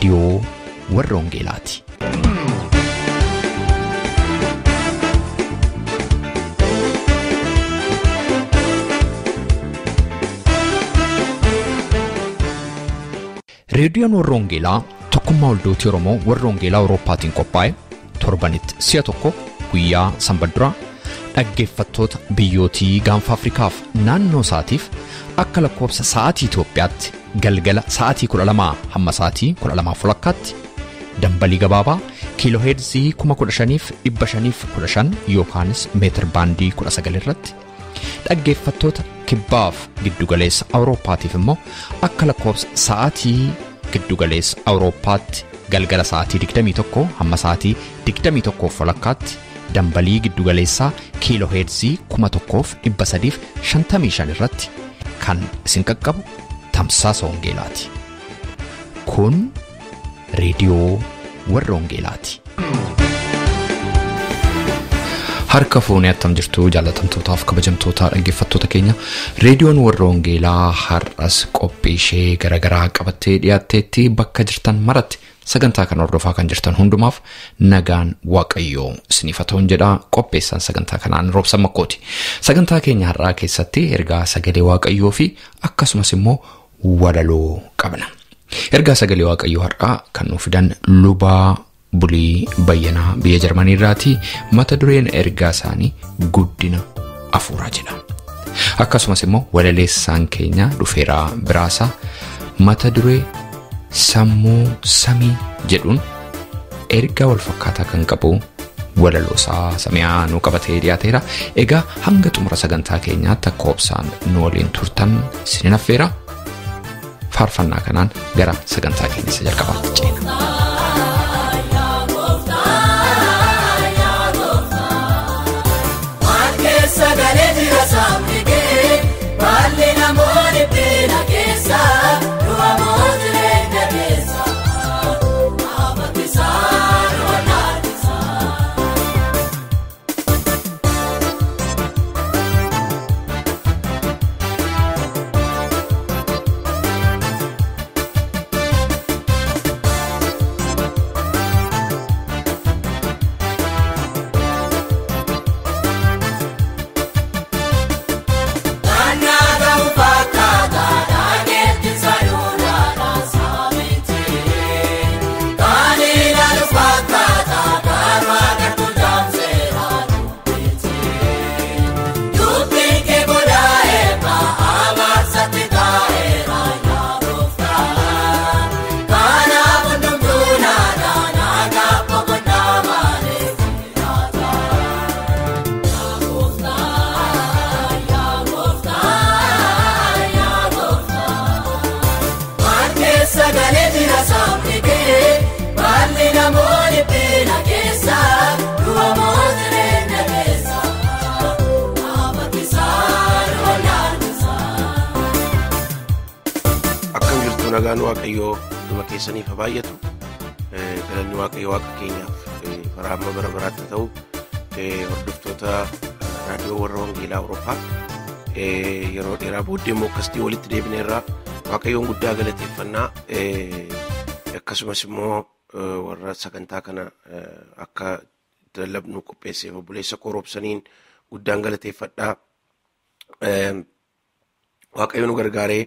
Radio warra Wangeelaati. Reediyoon warra Wangeelaa tokkummaa waldooti Oromoo warra Wangeelaa Awurooppaatiin qophaa'e torbanitti si'a tokko guyyaa Sanbadduraa dhaggeeffattoota biyyootii gaanfa Afrikaaf naannoo isaatiif akka lakkoofsa sa'aatii Itoophiyaatti galgala sa'aatii 12 hamma sa'aatii 12:00tti dambalii gabaabaa kiilooheerzii 15,515 yookaanis meetir baandii 19 irratti dhaggeeffattoota kibbaaf giddugaleessa Awurooppaatiif immoo akka lakkoofsa sa'aatii giddugaleessa Awurooppaatti galgala sa'aatii 21 hamma sa'aatii 21:00tti dambalii giddugaleessaa kiilooheerzii 1,355 irratti kan isin qaqqabu tamsaasa Wangeelaati. Kun reediyoo warra Wangeelaati. Harka fuunee attam jirtu jaalatamtootaaf kabajamtoota dhaggeeffattoota keenya reediyoon warra Wangeelaa har'as qophii ishee garagaraa qabattee dhiyaatteetti bakka jirtan maratti sagantaa kan hordofaa kan jirtan hundumaaf nagaan Waaqayyoo isiniif haa ta'u jedha. Qopheessaan sagantaa kanaan Roobsan Makkooti. Sagantaa keenya har'aa keessatti ergaa sagalee Waaqayyoo fi akkasumas immoo walaloo qabna. Ergaa sagalee Waaqayyoo har'aa kan nuuf fidan lubaa Bulii Bayyanaa biyya Jarmanii irraati. Mata dureen ergaa isaanii guddina afuuraa jedha. Akkasumas immoo walaleessaan keenya dhufeeraa biraasaa mata duree sammuu samii jedhuun ergaa wal fakkaataa kan qabu walaloosaa samiyaa nu qabatee dhiyaateera. Egaa hanga xumura sagantaa keenyaatti akka obsaan nu waliin turtan isinin affeera. Faarfannaa kanaan gara sagantaa keenya isa jalqabaatti ceena. nagaan Waaqayyoo dhuma keessaniif baay'atu galanni Waaqayyoo Waaqa keenyaaf baraama bara baraatti ta'u hordoftoota raadiyoo warra Wangeelaa Awurooppaa yeroo dheeraa booddee immoo akkasitti walitti deebineerraa Waaqayyoon guddaa galateeffannaa akkasumas immoo warra sagantaa kana akka dallabnu qopheesseef obboleessa Roobsaniin guddaan galateeffadhaa. Waaqayyoon nu gargaaree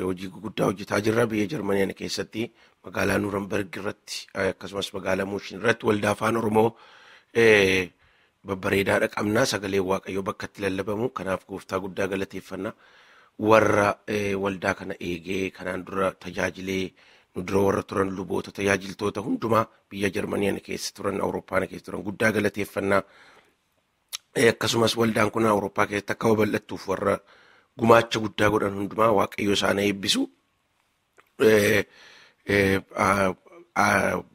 hojii guddaa hojjetaa jirra biyya Jarmanii keessatti magaalaa Nuurenberg irratti akkasumas magaalaa Muushin irratti waldaa afaan Oromoo babbareedaadha qabna. Sagalee Waaqayyoo bakka itti lallabamu kanaaf gooftaa guddaa galateeffannaa. Warra waldaa kana eegee kanaan dura tajaajilee nu dura warra turan luboota tajaajiltoota hundumaa biyya Jarmanii keessa turan Awurooppaa keessa turan guddaa galateeffannaa. Akkasumas waldaan kun Awurooppaa keessatti akka babal'attuuf warra gumaacha guddaa godhan hundumaa Waaqayyo isaan eebbisu.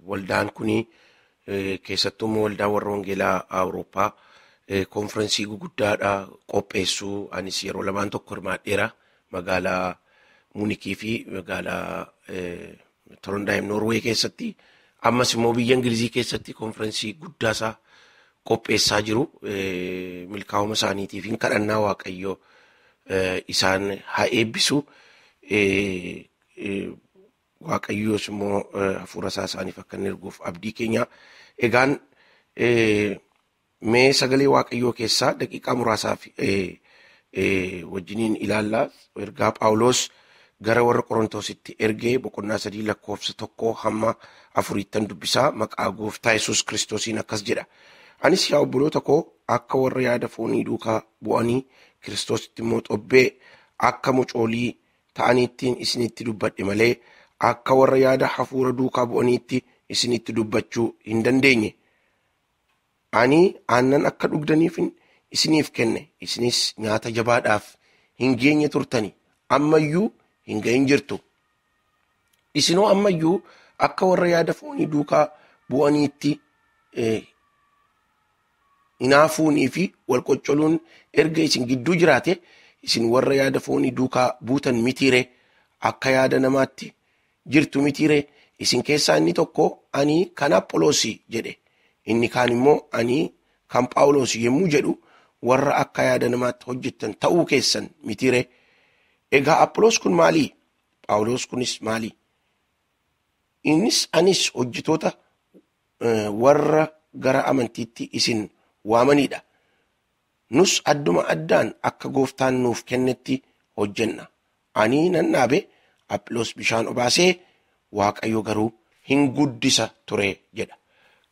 Waldaan kun keessattuu waldaan warra Wangeelaa Awurooppaa konferensii guddaadha qopheessuu. Anis yeroo lamaan tokko hirmaadheera magaalaa Muunikii fi magaalaa Trondheim Norway keessatti. Ammas immoo biyya Ingilizii keessatti konferensii guddaasaa qopheessaa jiru. Milkaa'uma isaaniitiif kadhannaa Waaqayyo isaan haa eebbisu. Waaqayyoos immoo hafuura isaa isaaniif akka inni erguuf abdii keenya. Egaan mee sagalee Waaqayyoo keessaa daqiiqaa muraasaaf wajjiniin ilaallaa. Ergaa Phaawulos gara warra Qorontositti ergee boqonnaa 3 lakkoofsa 1 hamma 4 dubbisaa. Maqaa Gooftaa Yesuus Kiristoosiin akkas jedha. Anis yaa obboloota koo akka warra yaada foonii duukaa bu'anii Kiristoositti immoo xobbee akka mucoolii ta'aniittiin isinitti dubbadhe malee akka warra yaada hafuura duukaa bu'aniitti isinitti dubbachuu hin dandeenye. Ani aannan akka dhugdaniif isiniif kenne, isinis nyaata jabaadhaaf hin geenye turtani, ammayyuu hin ga'in jirtu. Isinoo ammayyuu akka warra yaada foonii duukaa bu'aniitti hinaafuunii fi walqoccoluun erga isin gidduu jiraate, isin warra yaada foonii duukaa buutan mitiire, akka yaada namaatti jirtu mitiire. Isin keessaa inni tokko ani kan Apholoosi jedhe, inni kaan immoo ani kan Phaawulos yommuu jedhu warra akka yaada namaatti hojjettan ta'uu keessan mitiire. Egaa Apholos kun maali? Phaawulos kunis maali? Innis anis hojjetoota warra gara amantiitti isin waamanidha. Nus adduma addaan akka Gooftaan nuuf kennetti hojjenna. Ani nan dhaabe, Apholos bishaan obaasee, Waaqayyo garuu hin guddisa ture jedha.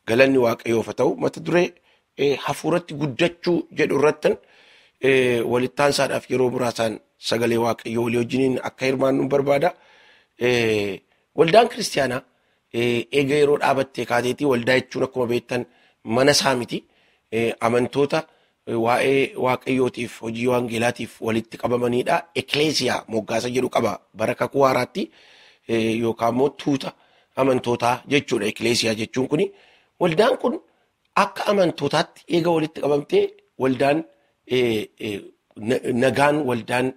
Galanni Waaqayyoof haa ta'u. Mata duree hafuuratti guddachuu jedhu irrattan walittaansaadhaaf yeroo muraasaan sagalee Waaqayyoo walii wajjiniin akka hirmaannu barbaada. Waldaan kiristaanaa eega yeroo dhaabattee kaateetii waldaa jechuun akkuma beektan mana isaa miti. Amantoota waa'ee Waaqayyootiif hojii wangeelaatiif walitti qabamanidha. Ekleesiyaa moggaasa jedhu qaba bara kakuu haaraatti yookaan immoo tuuta amantootaa jechuudha. Ekleesiyaa jechuun kuni waldaan kun akka amantootaatti eega walitti qabamtee waldaan nagaan waldaan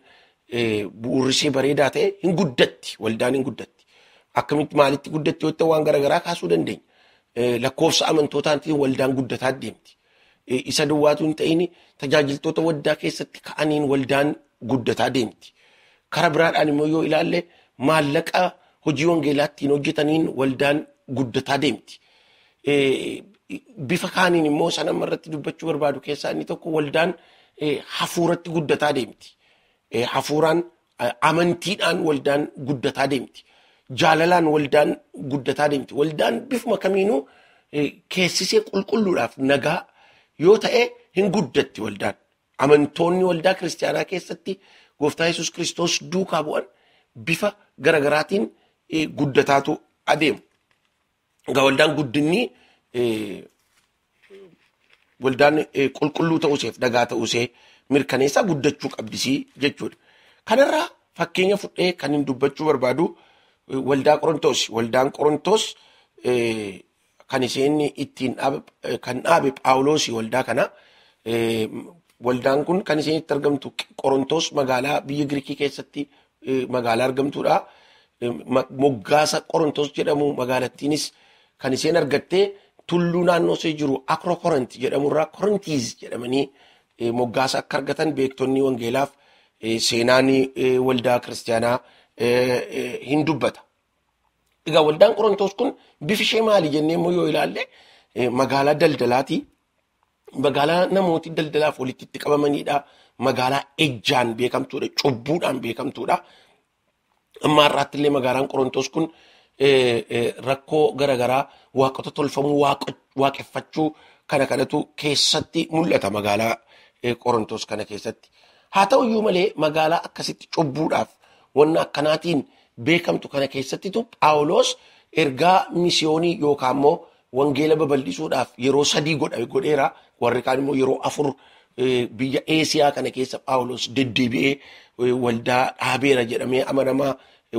bu'uurisee bareedaa ta'e hin guddatti. Waldaan hin guddatti. Akkamitti maalitti guddatti yoo ta'u waan garaagaraa kaasuu dandeenya. Lakkoofsa amantootaatiin waldaan guddataa deemti. Isa duwwaatu hin ta'in tajaajiltoota waldaa keessatti ka'aniin waldaan guddataa deemti. Karaa biraadhaan immoo yoo ilaalle maallaqa hojii wangeelaattiin hojjetaniin waldaan guddataa deemti. Bifa kaaniin immoo sanamma irratti dubbachuu barbaadu keessaa inni tokko waldaan hafuuratti guddataa deemti. Hafuuraan amantiidhaan waldaan guddataa deemti. Jaalalaan waldaan guddataa deemti. Waldaan bifuma kamiinuu keessisee qulqulluudhaaf nagaa yoo ta'e hin guddatti waldaan. Amantoonni waldaa kiristaanaa keessatti Gooftaa Yesuus Kiristoos duukaa bu'an bifa garagaraatiin guddataatu adeemu. Egaa waldaan guddinni waldaan qulqulluu ta'uuseef nagaa ta'uusee mirkaneessaa guddachuu qabdisii jechuudha. Kanarraa fakkeenya fudhee kan hin dubbachuu barbaadu waldaa Qorontos. Waldaan Qorontos kan isheen ittiin kan dhaabe Phaawulos waldaa kana. Waldaan kun kan isheen itti argamtu Qorontos magaalaa biyya Giriikii keessatti magaalaa argamtuudha. Moggaasa Qorontos jedhamu magaalattiinis kan isheen argattee tulluu naannoo ishee jiru Akrokorinti jedhamurraa Korintiis jedhamanii moggaasa akka argatan beektonni wangeelaaf seenaan waldaa kiristaanaa hin dubbata. Egaa waldaan Qorontos kun bifi ishee maali jennee immoo yoo ilaalle magaalaa daldalaati. Magaalaa namooti daldalaaf walitti qabamanidha. Magaalaa ejjaan beekamtuudha. Cubbuudhaan beekamtuudha. Amma har'aatti illee magaalaan Qorontos kun rakkoo garaagaraa waaqota tolfamuu waaqeffachuu kana kanatu keessatti mul'ata magaalaa Qorontos kana keessatti. Haa ta'u iyyuu malee magaalaa akkasitti cubbuudhaaf wanna akkanaatiin beekamtu kana keessattitu Phaawulos ergaa misiyoonii yookaan immoo wangeela babal'isuudhaaf yeroo 3 godheera. Warri kaan immoo yeroo 4 biyya Eesiyaa kana keessa Phaawulos deddeebi'ee waldaa dhaabeera jedhamee amanamaa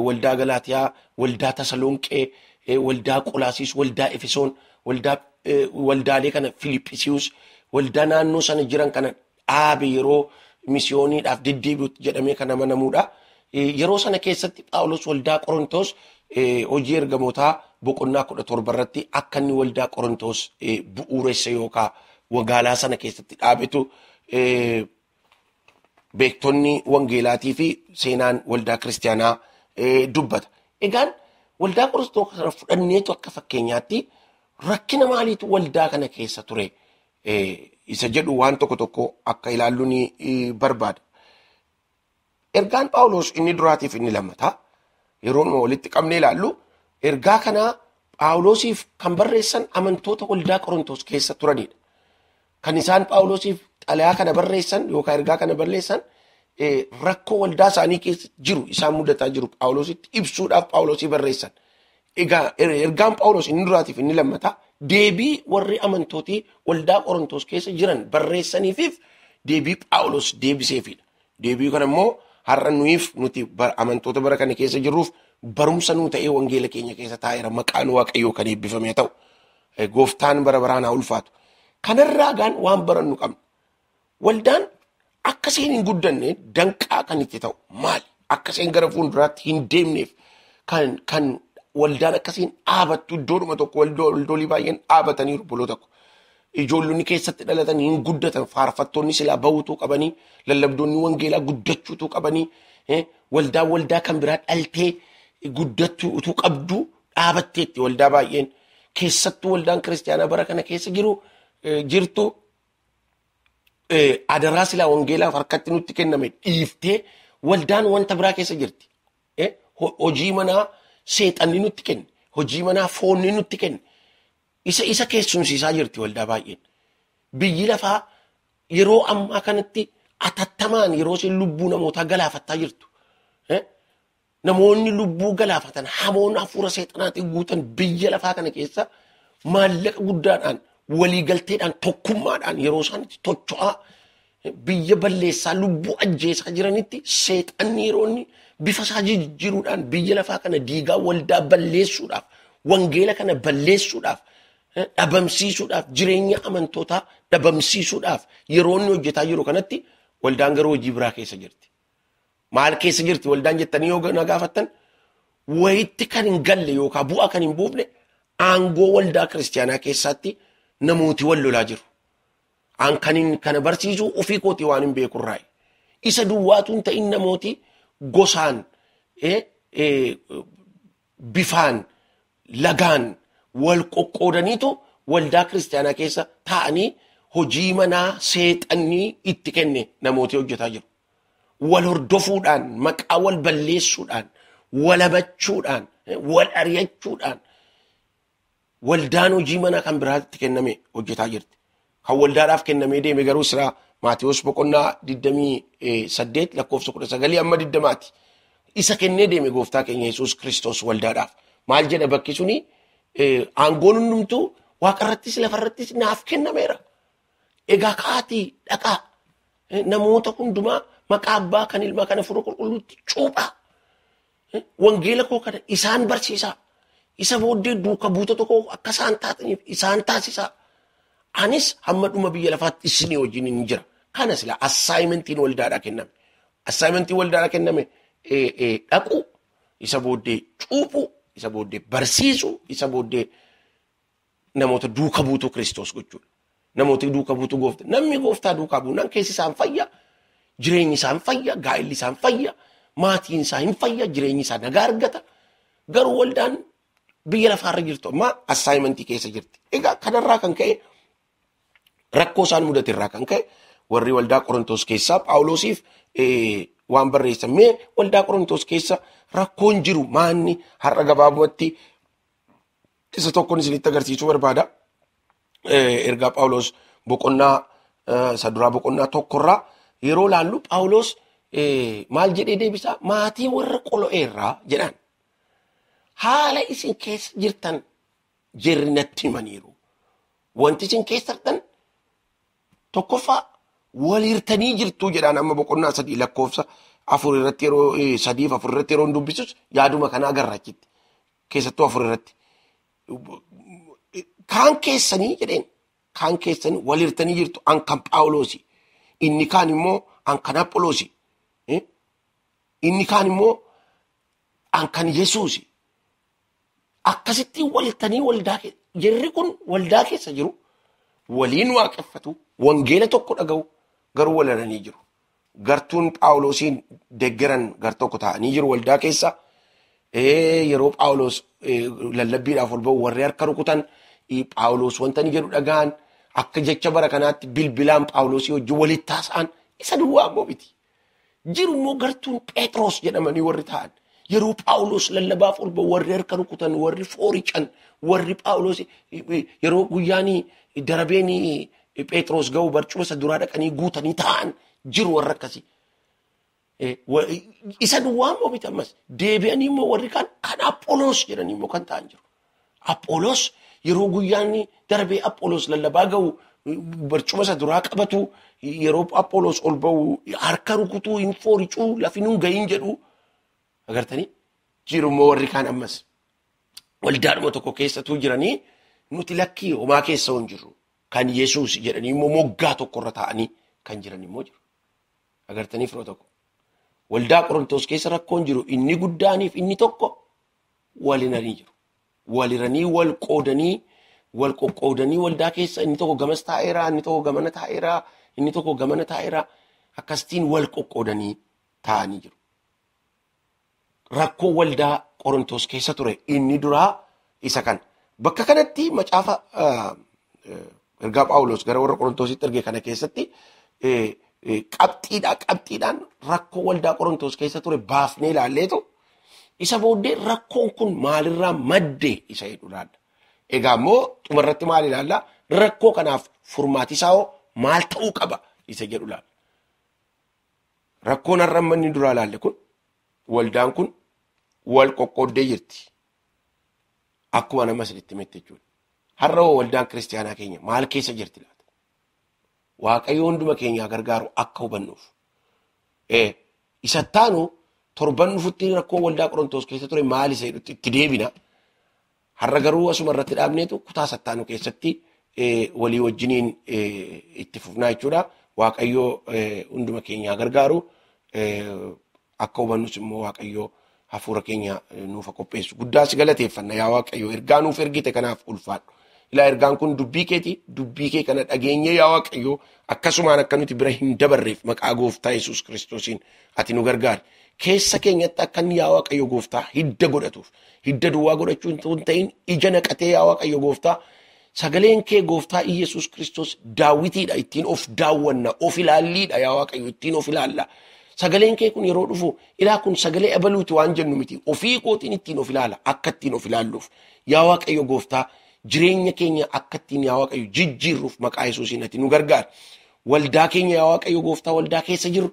waldaa Galaatiyaa, waldaa Tasalonqee, waldaa Qolaasiis, waldaa Efesoon, waldaalee kana Filiphisius, waldaa naannoo sana jiran kana dhaabe yeroo misiyooniidhaaf deddeebi'utti jedhamee kan amanamuudha. Yeroo sana keessatti Phaawulos waldaa Qorontos hojii ergamootaa boqonnaa 17 irratti akka inni waldaa Qorontos bu'uuressa yookaan magaalaa sana keessatti dhaabetu beektonni wangeelaatii fi seenaan waldaa kiristaanaa dubbata. Egaan waldaa Qorontos kana fudhanneetu akka fakkeenyaatti rakkina maaliitu waldaa kana keessa ture isa jedhu waan tokko akka ilaallu ni barbaada. Ergaan Phaawulos inni duraatiif inni lammataa yeroo walitti qabnee ilaallu ergaa kana Phaawulosiif kan barreessan amantoota waldaa Qorontos keessa turanidha. Kan isaan Phaawulosiif xalayaa kana barreessan yookaan ergaa kana barreessan rakkoo waldaa isaanii keessa jiru isaan mudataa jiru Phaawulositti ibsuudhaaf Phaawulosii barreessan. Egaa ergaan Phaawulos inni duraatiif inni lammataa deebii warri amantootii waldaa Qorontos keessa jiran barreessaniifiif deebii Phaawulos deebiseefidha. Deebii kana immoo har'a nuti amantoota bara kana keessa jirruuf barumsa nuu ta'ee wangeela keenya keessa taa'eera maqaan Waaqayyoo kan eebbifame ta'u gooftaan bara baraan haa ulfaatu. Kanarraa gaan waan barannu qabna. Waldaan akka isheen hin guddanne danqaa kan itti ta'u maali? Akka isheen gara fuulduraatti hin deemneef kan waldaan akka isheen dhaabattu iddoodhuma tokko waldoolii baay'een dhaabataniiru boloo tokko. Ijoollonni keessatti dhalatan hin guddatan faarfattoonni silaa bahuutuu qabanii lallabdoonni wangeelaa guddachuutuu qabanii waldaa kan biraa dhaltee guddattuu utuu qabduu dhaabatteetti waldaa baay'een keessattuu waldaan kiristaanaa bara kana keessa jirtu adaraa silaa wangeelaaf harkatti nutti kenname dhiiftee waldaan wanta biraa keessa jirti. Hojii manaa seexanni nutti kenne, hojii manaa foonni nutti kenne. Isa keessumsiisaa jirti waldaa baay'een. Biyyi lafaa yeroo ammaa kanatti atattamaan yeroo isin lubbuu namootaa galaafattaa jirtu. Namoonni lubbuu galaafatan hamoon hafuura seexanaatiin guutan biyya lafaa kana keessa maallaqa guddaadhaan waliigalteedhaan tokkummaadhaan yeroo isaan itti tocho'aa biyya balleessaa lubbuu ajjeesaa jiranitti seexanni yeroo inni bifa isaa jijjiiruudhaan biyya lafaa kana diigaa waldaa balleessuudhaaf wangeela kana balleessuudhaaf dhabamsiisuudhaaf jireenya amantootaa dhabamsiisuudhaaf yeroo inni hojjetaa jiru kanatti waldaan garuu hojii biraa keessa jirti. Maal keessa jirti waldaan jettanii yoo na gaafattan wayitti kan hin galle yookaan bu'aa kan hin buufne aangoo waldaa kiristaanaa keessatti namooti wal lolaa jiru. Kana barsiisuu ofii kooti waan hin beekurraayi. Isa duwwaatuun ta'in namooti gosaan bifaan lagaan wal qoqqoodaniitu waldaa kiristaanaa keessa taa'anii hojii manaa seexannii itti kenne namooti hojjetaa jiru. Wal hordofuudhaan maqaa wal balleessuudhaan wal habachuudhaan wal ari'achuudhaan waldaan hojii manaa kan biraatti kenname hojjetaa jirti. Kan waldaadhaaf kennamee deeme garuu siraa Maatewos boqonnaa 28 lakkoofsa 19 amma 20ti. Isa kennee deeme gooftaa keenya Yesuus Kiristoos waldaadhaaf. Maal jedha bakki suni aangoon hundumtuu waaqarrattis lafarrattis naaf kennameera. Egaa kaatii dhaqaa namoota hundumaa maqaa abbaa kan ilmaa kana furuu qulqulluutti cuuphaa. Wangeela koo kana isaan barsiisaa. Isa booddee duuka buuta tokko akka isaan taataniif isaan taasisaa. Anis hamma dhuma biyya lafaatti isinii wajjin hin jira. Kana sila assaayimentiin waldaadhaa kenname. Assaayimentiin waldaadhaa kenname dhaquu, isa booddee cuuphuu, isa booddee barsiisuu, isa booddee namoota duuka buutuu Kiristoos gochuudha. Namooti duuka buutuu gooftaa. Namni gooftaa duukaa buunaan keessi isaan fayya, jireenyi isaan fayya, gaa'illi isaan fayya, maatiin isaa hin fayya, jireenyi isaa nagaa argata. Garuu waldaan biyya lafaarra jirtu amma assaayimentii keessa jirti. Egaa kanarraa kan ka'e rakkoo isaan mudate irraa kan ka'e warri waldaa Qorontos keessaa Phaawulosiif waan barreessan mee waldaa Qorontos keessa rakkoon jiru maanni har'a gabaabumatti isa tokkoon isinitti agarsiisuu barbaada. Ergaa Phaawulos saduraa boqonnaa tokkorraa yeroo laallu Phaawulos maal jedhee deebisaa maatii warra Qolo'eerraa jedhan haala isin keessa jirtan jarri natti himaniiru. Wanti isin keessa jirtan tokkoffaa wal hirtanii jirtu jedhaan amma boqonnaa 3 lakkoofsa 4 irratti yeroo 3 4 irratti yeroo dubbisus yaaduma kana agarra achitti keessattuu 4 irratti kaan keessanii jedheen kaan keessanii wal hirtanii jirtu an kan Phaawulosi inni kaan immoo an kan Apholosi inni kaan immoo an kan Yesuusi akkasitti wal hirtanii waldaa jarri kun waldaa keessa jiru waliin waaqeffatu wangeela tokko dhaga'u garuu wal hiranii jiru. Gartuun Phaawulosiin deeggaran gar tokko ta'anii jiru waldaa keessa yeroo Phaawulos lallabbiidhaaf ol ba'u warri harka rukutan Phaawulos wanta ni jedhu dhagaan akka jecha bara kanaatti bilbilaan Phaawulosii wajjin walitti haasa'an isa duwwaa immoo miti. Jiru immoo gartuun Phexros jedhamanii warri ta'an yeroo Phaawulos lallabaaf ol ba'u warri harka rukutan warri foorican warri Phaawulos yeroo guyyaanii darabeenii Phexros ga'u barcuma isa duraa dhaqanii guutanii ta'an jiru warra akkasii. Isa duwwaa immoo miti ammas deebi'anii immoo warri kan Apholos jedhanii immoo kan ta'an jiru. Apholos yeroo guyyaanii darbee Apholos lallabaa ga'u barcuma isa duraa qabatu yeroo Apholos ol ba'u harka rukutuu hin fooricuu lafinuun ga'iin jedhu agartanii jiru immoo warri kan ammas waldaadhuma tokko keessatu jiranii nuti lakkii homaa keessa hin jirru kan Yesuus jedhanii immoo moggaa tokkorra ta'anii kan jiran immoo jiru. Agartanii firoo tokko waldaa Qorontos keessa rakkoon jiru inni guddaaniif inni tokko waliranii jiru. Waliranii wal qoqqoodanii waldaa keessa inni tokko gamas taa'eera inni tokko gamana taa'eera inni tokko gamana taa'eera akkasitiin wal qoqqoodanii taa'anii jiru. Rakkoo waldaa Qorontos keessa ture inni duraa isa kan bakka kanatti macaafa ergaa Phaawulos gara warra Qorontositti erge kana keessatti qabxiidhaan rakkoo waldaa Qorontos keessa ture baafnee ilaalleetu isa booddee rakkoon kun maalirraa madde isa jedhu ilaalla. Egaa immoo xumarratti maal ilaalla? Rakkoo kanaaf furmaati isaa maal ta'uu qaba isa jedhu ilaalla. Rakkoon har'a manni duraa ilaalle kun waldaan kun wal qoqqooddee jirti. Akkuma nama sirriitti mette jechuudha. Har'a waldaan kiristaanaa keenya maal keessa jirti laata? Waaqayyo hunduma keenyaa gargaaru akka hubannuuf. Isa taanu torban dhufutti rakkoo waldaa Qorontos keessa ture maal isa jedhutti itti deebina. Har'a garuu asuma irratti dhaabneetu kutaa sattaanu keessatti walii wajjiniin itti fufnaa jechuudha. Waaqayyo hunduma keenyaa gargaaru akka hubannus immoo Waaqayyo hafuura keenya nuuf qopheessu. Guddaas galateeffanna yaa Waaqayyo ergaa nuuf ergite kanaaf ulfaadhu. Ilaa ergaan kun dubbii keeti dubbii kee kana dhageenye yaa Waaqayyo akkasumaan akka nuti bira hin dabarreef maqaa gooftaa Yesuus Kiristoosiin ati nu gargaari. Keessa keenyatti akka inni yaa Waaqayyo gooftaa hidda godhatuuf hidda duwwaa godhachuu hin ta'in ija naqatee yaa Waaqayyo gooftaa sagaleen kee gooftaa Yesuus Kiristoos daawwitiidha ittiin of daawwanna of ilaalliidha yaa Waaqayyo ittiin of ilaalla. Sagaleen kee kun yeroo dhufu ilaa kun sagalee abaluuti waan jennu miti ofii kootiin ittiin of ilaala akka ittiin of ilaalluuf yaa Waaqayyo gooftaa jireenya keenya akka ittiin yaa Waaqayyo jijjiirruuf maqaa Yesuusiin ati nu gargaari. Waldaa keenya yaa Waaqayyo gooftaa waldaa keessa jiru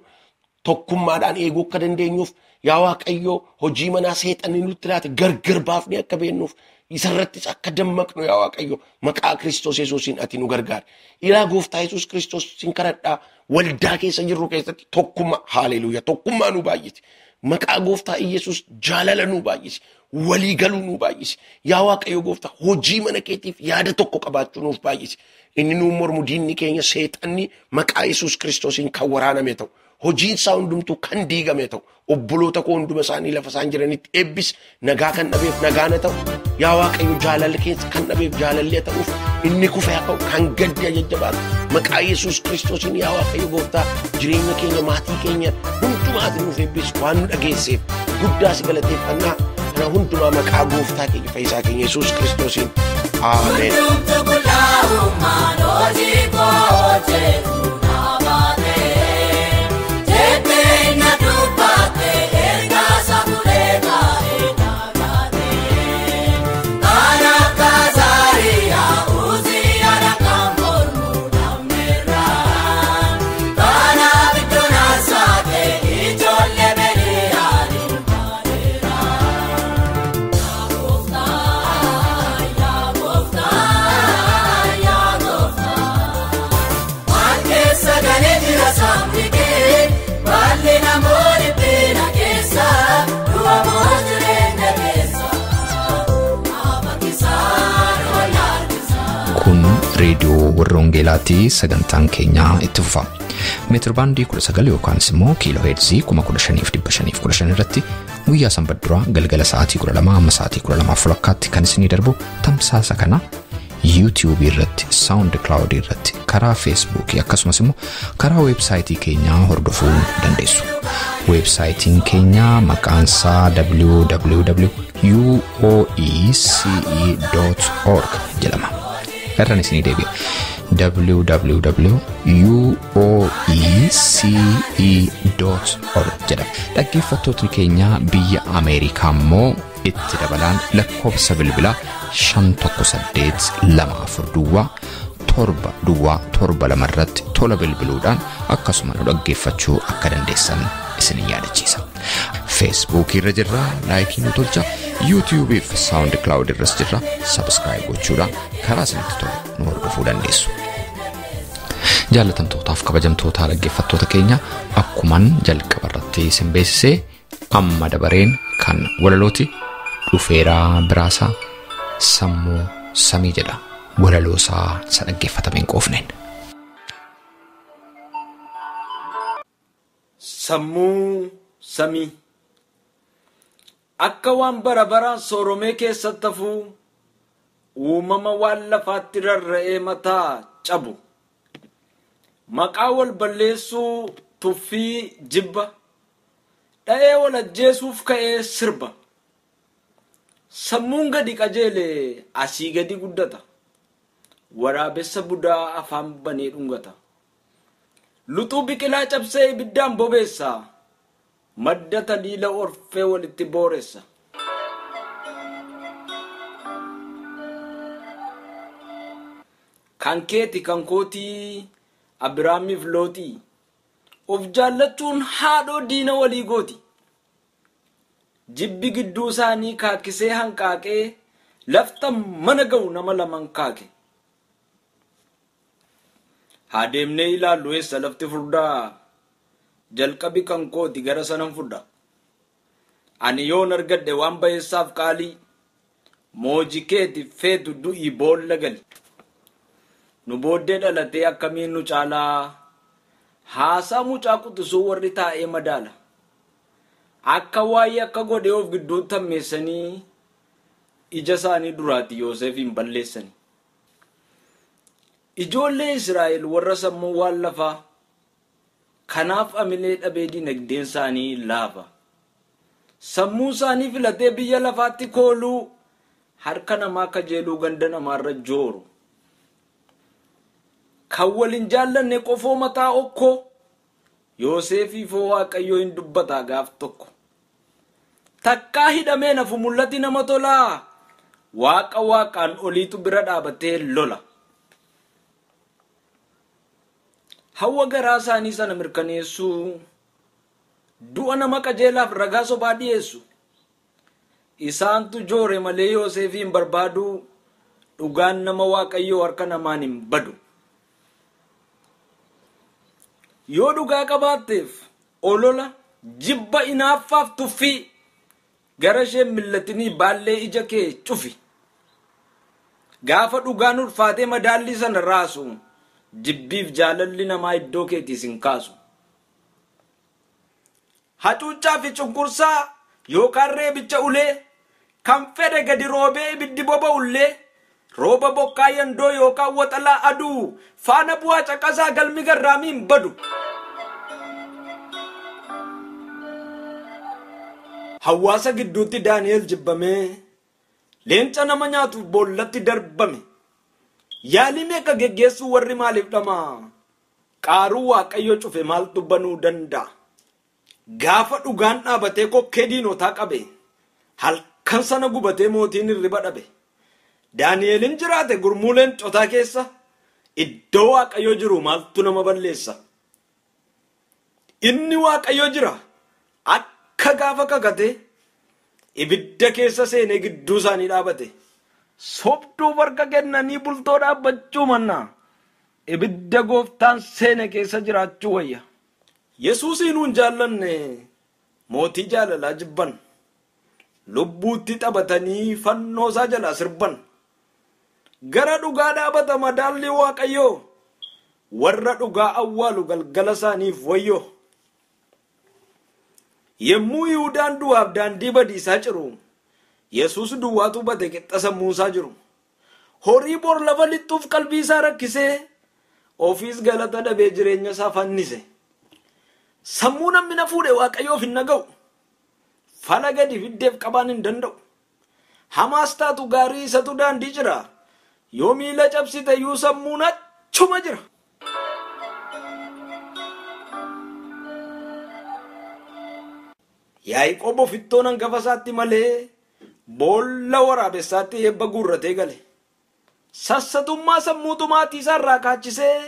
tokkummaadhaan eeguu akka dandeenyuuf yaa Waaqayyo hojii manaa seexanni nutti laate gargar baafnee akka beennuuf isarrattis akka dammaqnu yaa Waaqayyo maqaa Kiristoos Yesuusiin ati nu gargaari. Ilaa gooftaa Yesuus Kiristoos sin kadhadhaa waldaa keessa jirru keessatti tokkummaa haleluuyaa tokkummaa nu baay'isi. Maqaa gooftaa Yesuus jaalala nu baay'isi. Walii galuu nu baay'isi. Yaa Waaqayyo gooftaa hojii mana keetiif yaada tokko qabaachuu nuuf baay'isi. Inni nu mormu diinni keenya seexanni maqaa Yesuus Kiristoosiin kan waraaname ta'u. Hojiin isaa hundumtuu kan diigame ta'u. Obboloota koo hunduma isaanii lafa isaan jiranitti eebbis nagaa kan dhabeef nagaa ta'u. Yaa Waaqayyo jaalala keessa kan dhabeef jaalallee ta'uuf inni kufee haa ta'u kan gaddi jajjabaatu. Maqaa Yesuus Kiristoosiin yaa Waaqayyo gooftaa jireenya keenya maatii keenya hundumaatti nuuf eebbis waan nu dhageesseef guddaas galateeffannaa kana hundumaa maqaa gooftaa keenya fayyisaa keenya Yesuus Kiristoosiin ameen. reediyoo warra Wangeelaatii sagantaan keenyaa itti fufa. Meetirbaandii 19 yookaan immoo kiiloo heerzii 15,515 irratti guyyaa sanbadduraa galgala sa'aatii 12 amma sa'aatii 12:00 kan isinii darbu tamsaasa kana YouTube irratti, SoundCloud irratti, karaa Facebook akkasumas immoo karaa websaayitii keenyaa hordofuu dandeessu. websaayitiin keenya maqaansaa www.uoece.org jedhama. Irraan isinii deebi'a. www.uoece.org jedhama. Dhaggeeffattootni keenya biyya Ameerikaa immoo itti dabalaan lakkoofsa bilbilaa 51824 7 irratti tola bilbiluudhaan akkasuma nu dhaggeeffachuu akka dandeessan isin yaadachiisa. Facebook irra jirra, like nu tolcha, YouTube fi SoundCloud irras jirra, subscribe gochuudhaan karaa isinitti tolu nu hordofuu dandeessu. Jaalatamtootaaf kabajamtoota dhaggeeffattoota keenya akkuman jalqaba irratti isin beeksisee amma dabareen kan walalooti dhufeeraa biraasaa sammuu samii jedha. Walaloosaa isa dhaggeeffatameen qoofneen. Sammuu samii akka waan bara baraan sooromee keessatti hafuu uumama waan lafaatti rarra'ee mataa cabu maqaa wal balleessuu tuffii jibba dha'ee wal ajjeesuuf ka'ee sirba sammuun gadi qajeelee asii gadi guddata waraabessa budaa afaan banee dhungata luxuu biqilaa cabsee ibiddaan bobeessa madda taliila orfee walitti booressa kan keeti kan kootii Abiraamiif Looxii of jaallachuun haadhoo diina walii gooti jibbi gidduu isaanii kaakisee hanqaaqee lafta mana ga'u nama laman kaake haa deemnee ilaallu eessa lafti furdaa jalqabi kan kooti gara sanan fudda ani yoon argadde waan bayeessaaf qaalii mooji keeti feetu du'ii boolla gali nu booddee dhalatee akkamiin nu caalaa haasaa mucaa quxisuu warri taa'ee madaala akka waa'ee akka godhee of gidduu tammeessanii ija isaanii duraati Yoosefin balleessanii ijoollee Israa'el warra sammuu waan lafaa kanaaf amilee dhabee dinagdeen isaanii laafa sammuu isaanii filatee biyya lafaatti kooluu harka namaa kajeeluu ganda namaarra jooru kan waliin jaallanne qofoo mataa okkoo Yoosefii foo Waaqayyoo hin dubbataa gaaf tokko takkaa hidhamee nafu mul'ati nama tolaa waaqa waaqaan oliitu bira dhaabatee lola hawa garaa isaanii sana mirkaneessuu du'a nama qajeelaaf ragaa sobaa dhiyeessu isaantu joore malee Yoosefin barbaadu dhugaan nama Waaqayyoo harka namaan hin badu yoo dhugaa qabaatteef olola jibba inaaffaaf tuffii gara ishee millatinii baallee ija kee cufi gaafa dhugaan ulfaatee madaallii sana raasu jibbiif jaalalli namaa iddoo keetii sin kaasu hacuuccaa fi cunqursaa yookaan reebicha ulee kan fedhe gadi roobee ibiddi boba'ullee rooba bokkaa yandoo yookaan waxalaa aduu faana bu'aa caqasaa galmi garraamiin badu hawaasa gidduutti Daani'el jibbamee leenca nama nyaatuuf boollatti darbame yaalii meeqa geggeessuu warri maaliif dhama qaaruu Waaqayyo cufe maaltu banuu danda'a gaafa dhugaan dhaabatee kokkee diinotaa qabe halkan sana gubatee mootiin hirriba dhabe Daani'elin jiraate gurmuuleen cotaa keessa iddoo Waaqayyo jiru maaltu nama balleessa inni Waaqayyo jira akka gaafa kakate ibidda keessa seenee gidduu isaanii dhaabate sobduu barka kennanii bultoo dhaabbachuu mannaa ibidda gooftaan seene keessa jiraachuu wayya Yesuusin hin jaallanne mootii jaalalaa jibban lubbuutti taphatanii fannoo isaa jalaa sirban gara dhugaa dhaabata madaalli Waaqayyoo warra dhugaa awwaalu galgala isaaniif wayyoo yemmuu Yihuudaan du'aaf daandii badiisaa jiru Yesuus duwwaatu bate qixxa sammuusaa jiru horii bor lafa lixxuuf qalbii isaa rakkisee ofiis galata dhabee jireenya isaa fannise sammuu namni na fuudhe waaqayyoof hin naga'u. Fala gadi fiddeef qabaan hin danda'u. Hamaas taatu gaarii isatu daandii jira. Yoo miila cabsite iyyuu sammuun achuma jira. Yaaqoob ofittoon hangafa isaatti malee boolla waraabessaatti eebba guurratee gale. Sassatummaa sammuutu maatii isaarraa kaachisee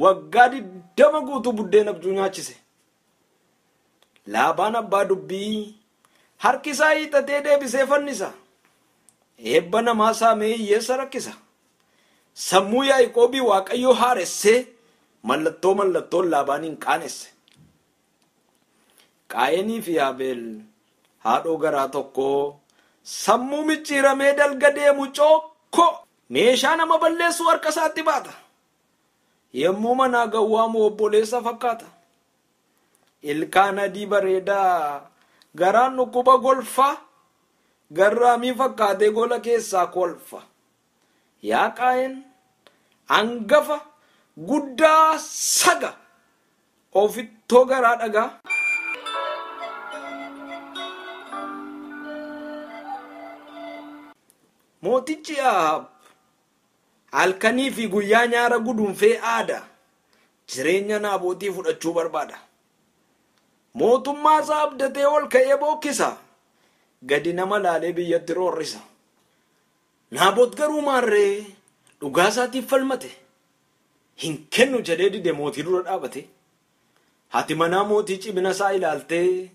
waggaa 20 guutuu buddeena abjuu nyaachise. Laabaan abbaa dubbii harki isaa hiixatee deebisee fannisa. Eebba namaa saamee hiyyeessa rakkisa. Sammuu Yaaqoobii waaqayyo haaressee mallattoon Laabaaniin qaanesse. Qaayinii fi Abeel haadhoo garaa tokko sammuu micciiramee dalga deemu cookko meeshaa nama balleessu harka isaatti baata. Yemmuu manaa gawwaamu obboleessa fakkaata. Ilkaan adii bareedaa garaan dhukkuba golfa garraamii fakkaatee gola keessaa kolfa. Yaa Qaayin hangafa guddaa saga ofittoo garaa dhagaa. Mootichi Ahaab halkanii fi guyyaa nyaara gudunfee aada jireenya Naabootii fudhachuu barbaada. Mootummaa isaa abdatee ol ka'ee bookkisa. Gadi nama laalee biyyatti roorrisa. Naaboot garuu maarree dhugaa isaatiif falmate. Hin kennu jedhee dide mootii dura dhaabate. Haati manaa mootii cimina isaa ilaaltee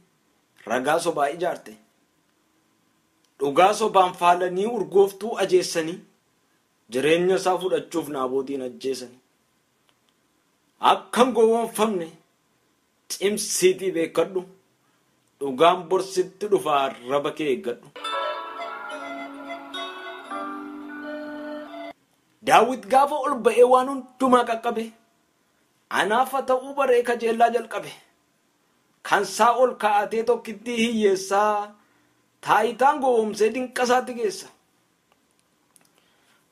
ragaa sobaa ijaarte. Dhugaa sobaan faalanii urgooftuu ajeessanii jireenya isaa fudhachuuf Naabootiin ajjeesani. Akkan gowwoomfamne cimsiitii beekadhu. Dhugaan borsitti dhufaa raba kee eeggadhu. Daawit gaafa ol ba'ee waan hundumaa qaqqabe. Anaaf haa ta'uu baree kajeellaa jalqabe. Kan isaa ol kaa'atee tokkittii hiyyeessaa taayitaan gowwoomsee dinqa isaatti geessa.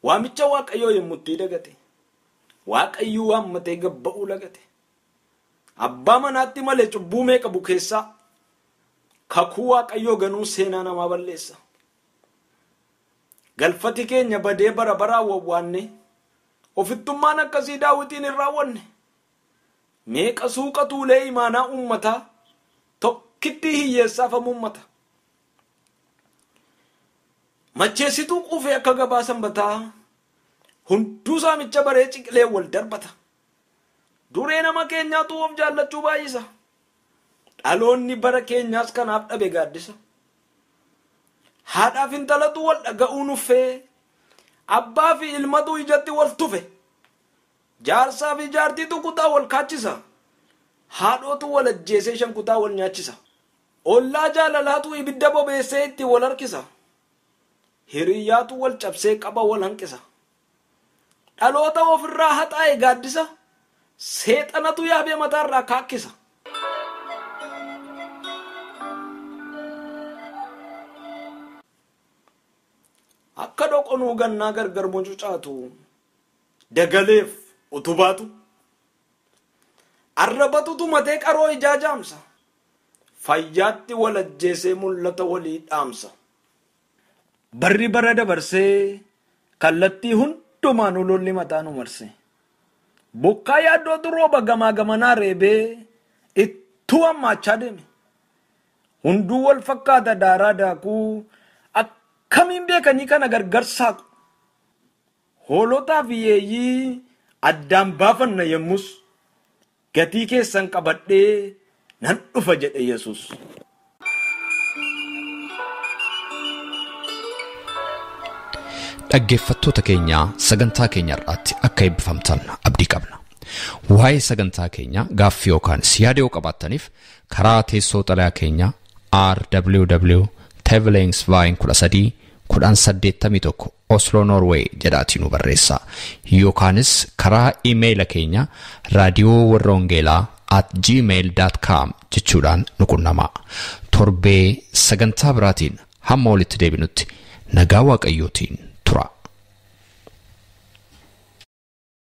Waamicha waaqayyoo yemmutti dagate. Waaqayyoo waammatee gabba'uu lagate. Abbaa manaatti malee cubbuu meeqa bukeessaa. Kakuu waaqayyoo ganuu seenaa namaa balleessa. Galfati keenya badee bara baraa wawwaanne. Ofittummaan akkasii Daawitiin hin raawwanne. Meeqa suuqa tuulee imaanaa uummataa tokkittii hiyyeessaaf hamuummata. Macheessituu quufee akka gabaa sanbataa hunduu saamicha baree ciqilee wal darbata. Duree nama keenyaatu of jaallachuu baay'isa. Dhaloonni bara keenyaas kanaaf dhabe gaaddisa. Haadhaaf intalatu wal dhaga'uu nuffee abbaa fi ilmatu ijatti wal tufe. Jaarsaa fi jaartiitu kutaa wal kaachisa. Haadhootu wal ajjeesee shan kutaa wal nyaachisa. Ollaa jaalalaatu ibidda bobeessee itti wal harkisa. Hiriyyaatu wal cabsee qaba wal hanqisa. Dhaloota ofirraa haxaa'e gaaddisa. Seexanatu yaabee mataarraa kaakkisa. Akka dhoqonuu gannaa gargar mucucaatu dagaleef utubaatu arrabatutu matee qaroo ijaa jaamsa. Fayyaatti wal ajjeesee mul'ata walii dhaamsa. Barri bara dabarsee kallattii hundumaan ulolli mataa nu marse. Bokkaa yaaddootu rooba gamaa gamanaa reebee ittuu hammaachaa deeme. Hunduu wal fakkaata daaraa daakuu akkamiin beekanii kana gargar saaqu. Hoolotaa fi yeeyyii addaan baafanna yemmus gatii keessan qabadhee nan dhufa jedhe Yesuus. Dhaggeeffattoota keenya sagantaa keenya irratti akka eebbifamtan abdii qabna. Waa'ee sagantaa keenya gaaffii yookaan yaada yoo qabaattaniif karaa teessoo xalayaa keenya rwv@13 Oslo Norway jedhaatiin nu barreessaa. Yookaanis karaa iimeeyila keenya raadiyoowwarrawangeelaa@gmail.com jechuudhaan nu qunnamaa. Torbee sagantaa biraatiin hamma walitti deebinutti nagaa waaqayyootiin